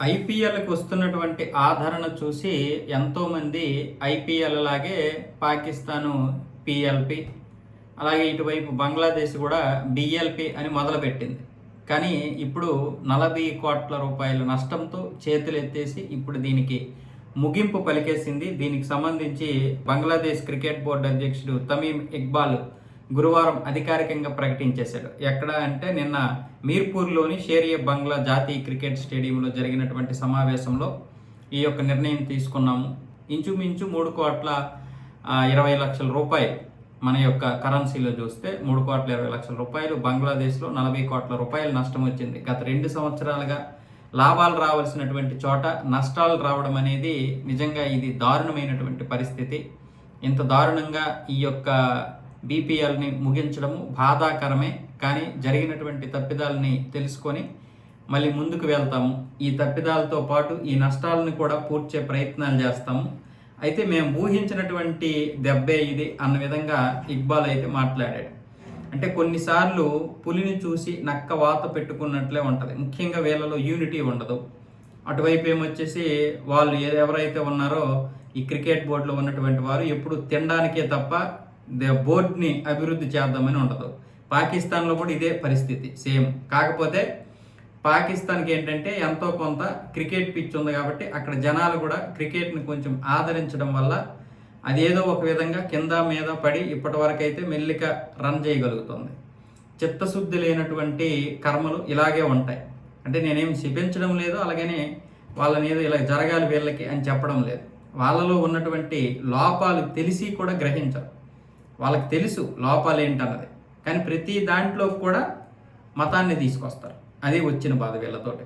ఐపీఎల్కి వస్తున్నటువంటి ఆదరణ చూసి ఎంతోమంది ఐపీఎల్ లాగే పాకిస్తాను పిఎల్పి, అలాగే ఇటువైపు బంగ్లాదేశ్ కూడా బిఎల్పి అని మొదలుపెట్టింది. కానీ ఇప్పుడు 40 కోట్ల రూపాయల నష్టంతో చేతులు ఎత్తేసి ఇప్పుడు దీనికి ముగింపు పలికేసింది. దీనికి సంబంధించి బంగ్లాదేశ్ క్రికెట్ బోర్డు అధ్యక్షుడు తమీమ్ ఇక్బాల్ గురువారం అధికారికంగా ప్రకటించేశాడు. ఎక్కడ అంటే నిన్న మీర్పూర్లోని షేరియే బంగ్లా జాతీయ క్రికెట్ స్టేడియంలో జరిగినటువంటి సమావేశంలో ఈ యొక్క నిర్ణయం తీసుకున్నాము. ఇంచుమించు 3,20,00,000 రూపాయలు మన యొక్క కరెన్సీలో చూస్తే 3,20,00,000 రూపాయలు, బంగ్లాదేశ్లో 40 కోట్ల రూపాయలు నష్టం వచ్చింది. గత 2 సంవత్సరాలుగా లాభాలు రావాల్సినటువంటి చోట నష్టాలు రావడం అనేది నిజంగా ఇది దారుణమైనటువంటి పరిస్థితి. ఇంత దారుణంగా ఈ యొక్క బీపీఎల్ని ముగించడము బాధాకరమే. కానీ జరిగినటువంటి తప్పిదాలని తెలుసుకొని మళ్ళీ ముందుకు వెళ్తాము. ఈ తప్పిదాలతో పాటు ఈ నష్టాలను కూడా పూడ్చే ప్రయత్నాలు చేస్తాము. అయితే మేము ఊహించినటువంటి దెబ్బే ఇది అన్న విధంగా ఇక్బాల్ అయితే మాట్లాడాడు. అంటే కొన్నిసార్లు పులిని చూసి నక్క వాత పెట్టుకున్నట్లే ఉంటుంది. ముఖ్యంగా వీళ్ళలో యూనిటీ ఉండదు. అటువైపు ఏమొచ్చేసి వాళ్ళు ఎవరైతే ఉన్నారో ఈ క్రికెట్ బోర్డులో ఉన్నటువంటి వారు ఎప్పుడు తినడానికే తప్ప బోర్డుని అభివృద్ధి చేద్దామని ఉండదు. పాకిస్తాన్లో కూడా ఇదే పరిస్థితి సేమ్. కాకపోతే పాకిస్తాన్కి ఏంటంటే ఎంతో కొంత క్రికెట్ పిచ్ ఉంది కాబట్టి అక్కడ జనాలు కూడా క్రికెట్ని కొంచెం ఆదరించడం వల్ల అదేదో ఒక విధంగా కింద మీద పడి ఇప్పటి వరకు అయితే మెల్లిగా రన్ చేయగలుగుతుంది. చిత్తశుద్ధి లేనటువంటి కర్మలు ఇలాగే ఉంటాయి. అంటే నేనేం శపించడం లేదు, అలాగనే వాళ్ళని ఏదో ఇలా జరగాలి వీళ్ళకి అని చెప్పడం లేదు. వాళ్ళలో ఉన్నటువంటి లోపాలు తెలిసి కూడా గ్రహించరు. వాళ్ళకి తెలుసు లోపాలు ఏంటన్నది, కానీ ప్రతి దాంట్లో కూడా మతాన్ని తీసుకొస్తారు. అదే వచ్చిన బాధ వీళ్ళతోటి.